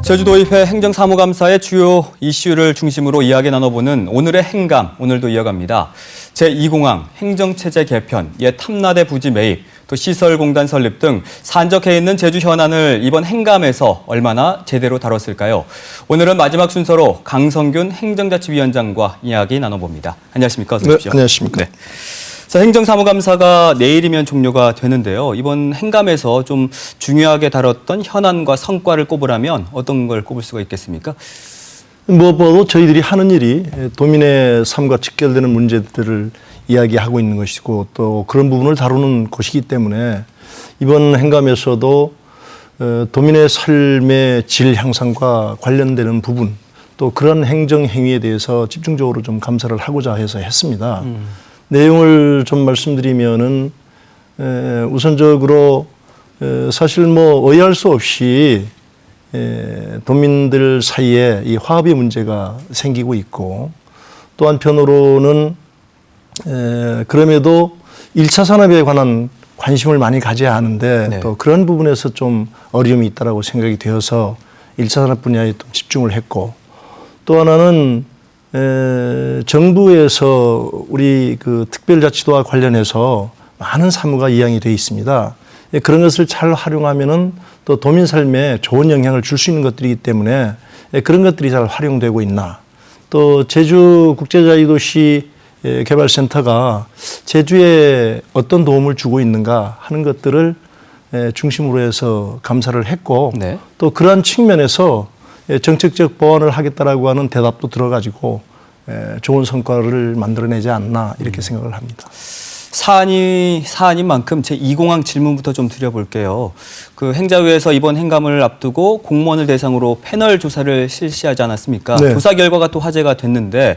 제주도의회 행정사무감사의 주요 이슈를 중심으로 이야기 나눠보는 오늘의 행감, 오늘도 이어갑니다. 제2공항 행정체제 개편, 옛 탐라대 부지 매입, 또 시설공단 설립 등 산적해 있는 제주 현안을 이번 행감에서 얼마나 제대로 다뤘을까요? 오늘은 마지막 순서로 강성균 행정자치위원장과 이야기 나눠봅니다. 안녕하십니까? 어서 오십시오. 네, 안녕하십니까? 네. 자, 행정사무감사가 내일이면 종료가 되는데요. 이번 행감에서 좀 중요하게 다뤘던 현안과 성과를 꼽으라면 어떤 걸 꼽을 수가 있겠습니까? 무엇보다도 저희들이 하는 일이 도민의 삶과 직결되는 문제들을 이야기하고 있는 것이고 또 그런 부분을 다루는 곳이기 때문에 이번 행감에서도 도민의 삶의 질 향상과 관련되는 부분 또 그런 행정 행위에 대해서 집중적으로 좀 감사를 하고자 해서 했습니다. 내용을 좀 말씀드리면은 우선적으로 사실 뭐 의아할 수 없이 도민들 사이에 이 화합의 문제가 생기고 있고 또 한편으로는 그럼에도 1차 산업에 관한 관심을 많이 가져야 하는데 네. 또 그런 부분에서 좀 어려움이 있다라고 생각이 되어서 1차 산업 분야에 좀 집중을 했고 또 하나는 정부에서 우리 그 특별자치도와 관련해서 많은 사무가 이양이 되어 있습니다. 그런 것을 잘 활용하면은 또 도민 삶에 좋은 영향을 줄 수 있는 것들이기 때문에 그런 것들이 잘 활용되고 있나. 또 제주 국제자유도시 개발센터가 제주에 어떤 도움을 주고 있는가 하는 것들을 중심으로 해서 감사를 했고 네. 또 그러한 측면에서 정책적 보완을 하겠다라고 하는 대답도 들어가지고 좋은 성과를 만들어내지 않나 이렇게 생각을 합니다. 사안인 만큼 제2공항 질문부터 좀 드려볼게요. 그 행자위에서 이번 행감을 앞두고 공무원을 대상으로 패널 조사를 실시하지 않았습니까? 네. 조사 결과가 또 화제가 됐는데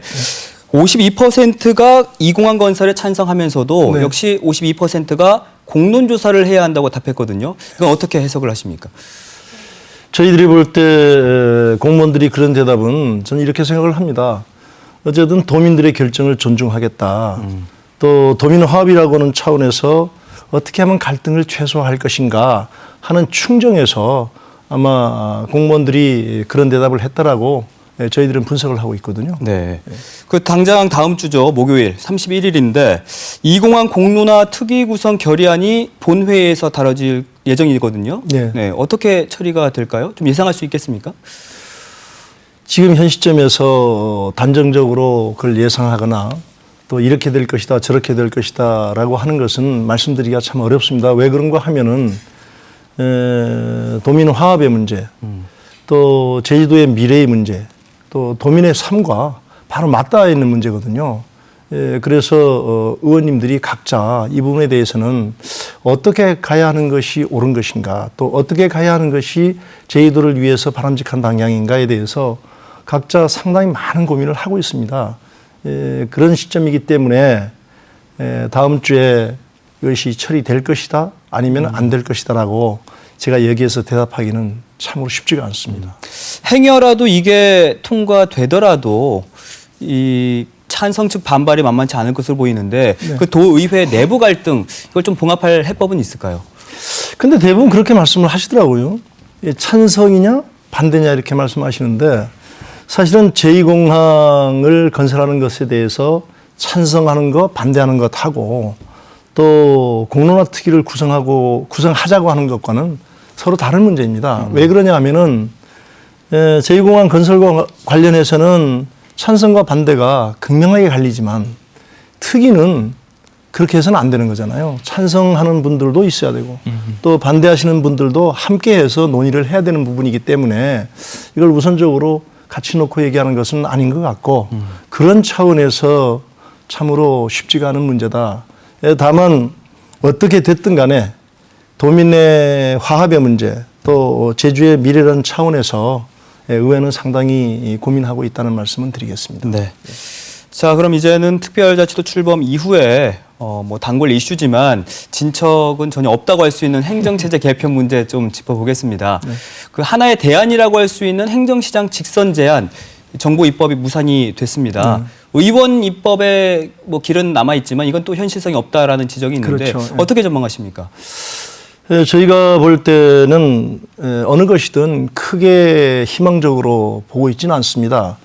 52%가 2공항 건설에 찬성하면서도 네. 역시 52%가 공론 조사를 해야 한다고 답했거든요. 이건 어떻게 해석을 하십니까? 저희들이 볼 때 공무원들이 그런 대답은 저는 이렇게 생각을 합니다. 어쨌든 도민들의 결정을 존중하겠다. 또 도민 화합이라고 하는 차원에서 어떻게 하면 갈등을 최소화할 것인가 하는 충정에서 아마 공무원들이 그런 대답을 했다라고 저희들은 분석을 하고 있거든요. 네. 그 당장 다음 주죠. 목요일 31일인데 2공항 공론화 특위 구성 결의안이 본회의에서 다뤄질 예정이거든요. 네. 네. 어떻게 처리가 될까요? 좀 예상할 수 있겠습니까? 지금 현 시점에서 단정적으로 그걸 예상하거나 또 이렇게 될 것이다 저렇게 될 것이다 라고 하는 것은 말씀드리기가 참 어렵습니다. 왜 그런가 하면은 도민 화합의 문제 또 제주도의 미래의 문제 또 도민의 삶과 바로 맞닿아 있는 문제거든요. 그래서 의원님들이 각자 이 부분에 대해서는 어떻게 가야 하는 것이 옳은 것인가 또 어떻게 가야 하는 것이 제주도를 위해서 바람직한 방향인가에 대해서 각자 상당히 많은 고민을 하고 있습니다. 그런 시점이기 때문에 다음 주에 이것이 처리될 것이다 아니면 안 될 것이다라고 제가 여기에서 대답하기는 참으로 쉽지가 않습니다. 행여라도 이게 통과되더라도 이 찬성 측 반발이 만만치 않을 것으로 보이는데 네. 그 도의회 내부 갈등 이걸 좀 봉합할 해법은 있을까요? 근데 대부분 그렇게 말씀을 하시더라고요. 찬성이냐 반대냐 이렇게 말씀하시는데 사실은 제2공항을 건설하는 것에 대해서 찬성하는 것 반대하는 것하고 또 공론화 특위를 구성하자고 하는 것과는 서로 다른 문제입니다. 왜 그러냐 하면은 제2공항 건설과 관련해서는 찬성과 반대가 극명하게 갈리지만 특위는 그렇게 해서는 안 되는 거잖아요. 찬성하는 분들도 있어야 되고 또 반대하시는 분들도 함께 해서 논의를 해야 되는 부분이기 때문에 이걸 우선적으로 같이 놓고 얘기하는 것은 아닌 것 같고 그런 차원에서 참으로 쉽지가 않은 문제다. 다만 어떻게 됐든 간에 도민의 화합의 문제 또 제주의 미래라는 차원에서 의회는 상당히 고민하고 있다는 말씀은 드리겠습니다. 네. 자, 그럼 이제는 특별자치도 출범 이후에 뭐 단골 이슈지만 진척은 전혀 없다고 할 수 있는 행정체제 개편 문제 좀 짚어보겠습니다. 네. 그 하나의 대안이라고 할 수 있는 행정시장 직선 제한 정부 입법이 무산이 됐습니다. 의원 입법의 뭐 길은 남아 있지만 이건 또 현실성이 없다라는 지적이 있는데 그렇죠. 어떻게 전망하십니까? 저희가 볼 때는 어느 것이든 크게 희망적으로 보고 있지는 않습니다.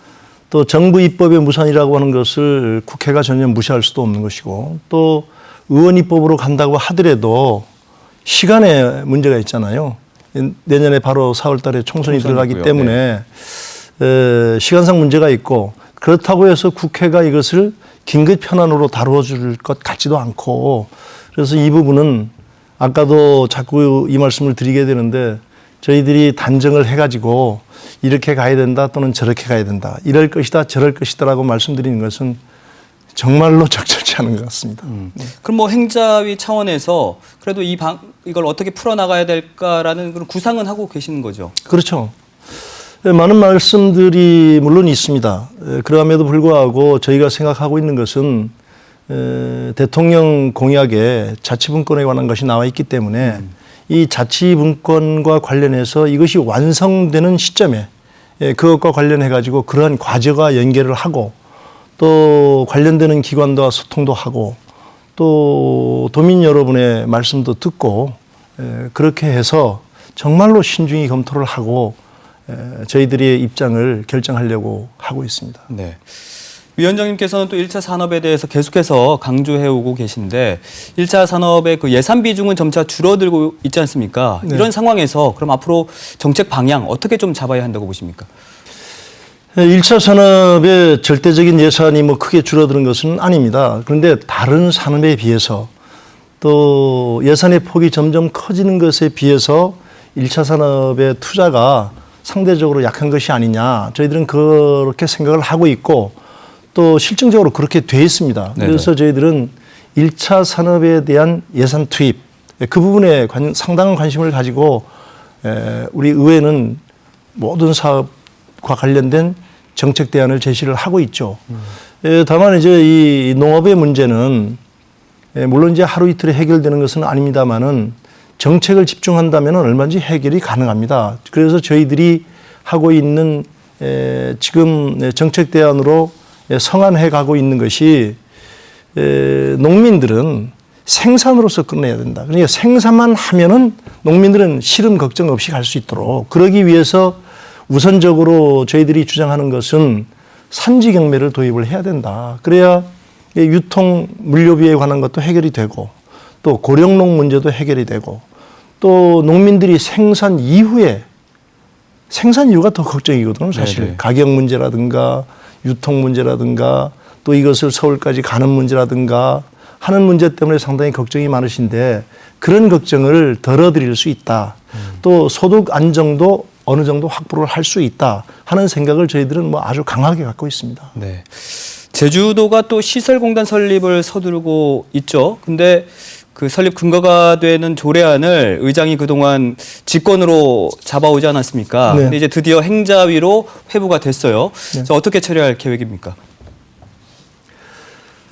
또 정부 입법의 무산이라고 하는 것을 국회가 전혀 무시할 수도 없는 것이고 또 의원 입법으로 간다고 하더라도 시간에 문제가 있잖아요. 내년에 바로 4월 달에 총선이 들어가기 있고요. 때문에 시간상 문제가 있고 그렇다고 해서 국회가 이것을 긴급 편안으로 다뤄줄 것 같지도 않고 그래서 이 부분은 아까도 자꾸 이 말씀을 드리게 되는데 저희들이 단정을 해가지고 이렇게 가야 된다 또는 저렇게 가야 된다 이럴 것이다 저럴 것이다라고 말씀드리는 것은 정말로 적절치 않은 것 같습니다. 그럼 뭐 행자위 차원에서 그래도 이걸 어떻게 풀어나가야 될까라는 그런 구상은 하고 계시는 거죠? 그렇죠. 많은 말씀들이 물론 있습니다. 그럼에도 불구하고 저희가 생각하고 있는 것은 대통령 공약에 자치분권에 관한 것이 나와 있기 때문에 이 자치분권과 관련해서 이것이 완성되는 시점에 그것과 관련해 가지고 그러한 과제와 연계를 하고 또 관련되는 기관과 소통도 하고 또 도민 여러분의 말씀도 듣고 그렇게 해서 정말로 신중히 검토를 하고 저희들의 입장을 결정하려고 하고 있습니다. 네. 위원장님께서는 또 1차 산업에 대해서 계속해서 강조해 오고 계신데 1차 산업의 그 예산 비중은 점차 줄어들고 있지 않습니까? 네. 이런 상황에서 그럼 앞으로 정책 방향 어떻게 좀 잡아야 한다고 보십니까? 1차 산업의 절대적인 예산이 뭐 크게 줄어드는 것은 아닙니다. 그런데 다른 산업에 비해서 또 예산의 폭이 점점 커지는 것에 비해서 1차 산업의 투자가 상대적으로 약한 것이 아니냐. 저희들은 그렇게 생각을 하고 있고 또 실증적으로 그렇게 돼 있습니다. 네네. 그래서 저희들은 1차 산업에 대한 예산 투입 그 부분에 상당한 관심을 가지고 우리 의회는 모든 사업과 관련된 정책 대안을 제시를 하고 있죠. 다만 이제 이 농업의 문제는 물론 이제 하루 이틀에 해결되는 것은 아닙니다만은 정책을 집중한다면 얼마든지 해결이 가능합니다. 그래서 저희들이 하고 있는 지금 정책 대안으로 성안해 가고 있는 것이 농민들은 생산으로서 끝내야 된다. 그러니까 생산만 하면은 농민들은 시름 걱정 없이 갈 수 있도록 그러기 위해서 우선적으로 저희들이 주장하는 것은 산지 경매를 도입을 해야 된다. 그래야 유통 물류비에 관한 것도 해결이 되고 또 고령농 문제도 해결이 되고 또 농민들이 생산 이후에 생산 이유가 더 걱정이거든요. 사실 네네. 가격 문제라든가 유통 문제라든가 또 이것을 서울까지 가는 문제라든가 하는 문제 때문에 상당히 걱정이 많으신데 그런 걱정을 덜어드릴 수 있다. 또 소득 안정도 어느 정도 확보를 할 수 있다 하는 생각을 저희들은 뭐 아주 강하게 갖고 있습니다. 네. 제주도가 또 시설공단 설립을 서두르고 있죠. 근데 그 설립 근거가 되는 조례안을 의장이 그동안 직권으로 잡아오지 않았습니까? 네. 근데 이제 드디어 행자위로 회부가 됐어요. 네. 그래서 어떻게 처리할 계획입니까?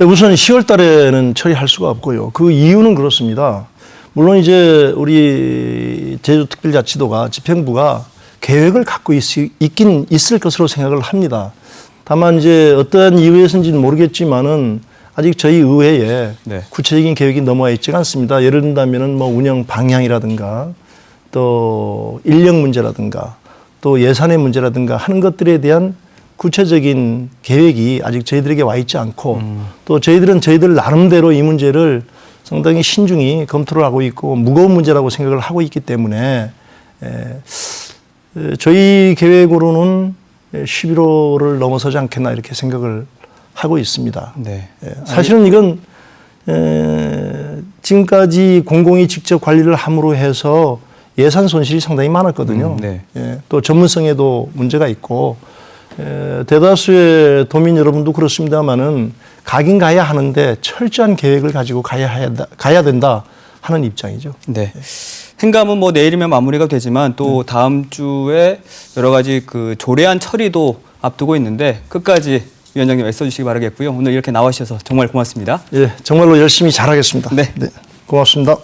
우선 10월 달에는 처리할 수가 없고요. 그 이유는 그렇습니다. 물론 이제 우리 제주특별자치도가 집행부가 계획을 갖고 있긴 있을 것으로 생각을 합니다. 다만 이제 어떠한 이유에서인지는 모르겠지만은 아직 저희 의회에 네. 구체적인 계획이 넘어와 있지가 않습니다. 예를 든다면은 뭐 운영 방향이라든가 또 인력 문제라든가 또 예산의 문제라든가 하는 것들에 대한 구체적인 계획이 아직 저희들에게 와 있지 않고 또 저희들은 저희들 나름대로 이 문제를 상당히 신중히 검토를 하고 있고 무거운 문제라고 생각을 하고 있기 때문에 저희 계획으로는 11월을 넘어서지 않겠나 이렇게 생각을 하고 있습니다. 네. 사실은 이건 지금까지 공공이 직접 관리를 함으로 해서 예산 손실이 상당히 많았거든요. 네. 또 전문성에도 문제가 있고 대다수의 도민 여러분도 그렇습니다만은 가긴 가야 하는데 철저한 계획을 가지고 가야 된다 하는 입장이죠. 네. 행감은 뭐 내일이면 마무리가 되지만 또 다음 주에 여러 가지 그 조례안 처리도 앞두고 있는데 끝까지 위원장님 애써주시기 바라겠고요. 오늘 이렇게 나와주셔서 정말 고맙습니다. 예, 정말로 열심히 잘하겠습니다. 네. 고맙습니다.